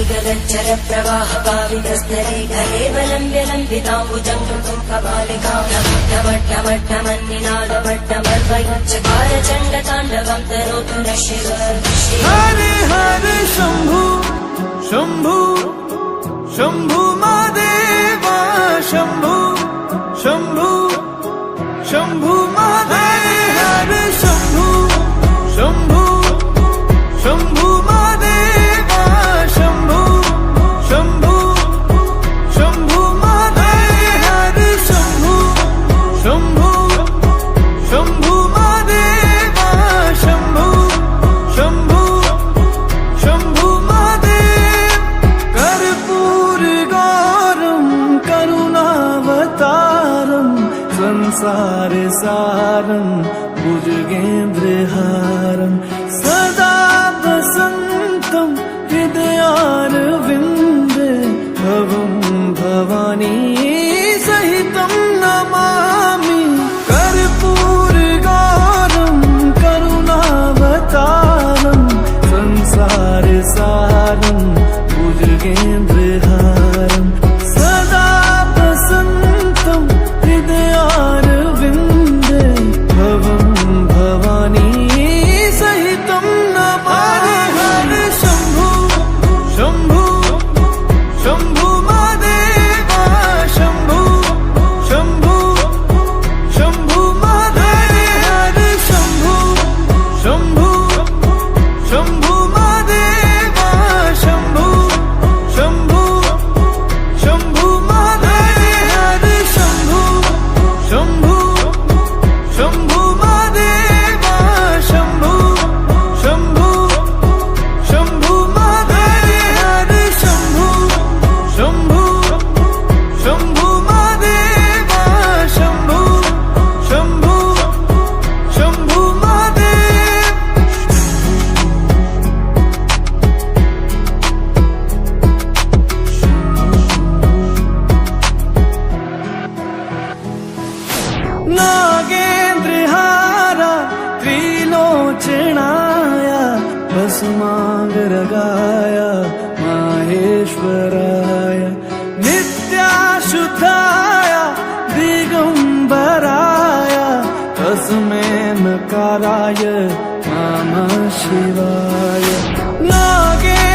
गगनचर प्रवाह पावितस्थले घरे बलम्ब्य लम्बिताम्बुजं कृतं कपालिकां ढमढमढमन्निनादभट्टमर्वयुच्चकार चण्डताण्डवं तनोतु नः शिव हरे हरे शंभु शंभु शंभु महादेवा शंभु शंभु शंभु महादेव हरे शंभु शंभु शंभु महादेवा शंभु शंभु शंभु महादेव हरे शंभु शंभु शंभु महादेवा शंभु शंभु शंभु महादेव कर्पूर गौरम करुणावतारम संसार सारम भुजगेन्द्रहारम सदा वसन्तं हृदयारविन्दे भवं भवानी सहितं नमामि कर्पूरगौरं करुणावतारं संसारसारं भुजगेन्द्रहारं सदा वसन्तं हृदयारविन्दे भवं भवानी सहितं नमामि हरे शंभु शंभु शंभु महादेवा शंभु शंभु शंभु महादेव हरे शंभु शंभु शंभु महादेवा शंभु शंभु शंभु महादेव हरे शंभु शंभु शंभु महादेवा शंभु शंभु शंभु महादेव हरे शंभु शंभु शंभु महादेवा शंभु शंभु शंभु महादेव नागेन्द्रहारा त्रिलोचनाय भस्मांगरगाय माहेश्वराय नित्याशुद्धाय दिगंबराय तस्मै नकाराय नमः शिवाय नागे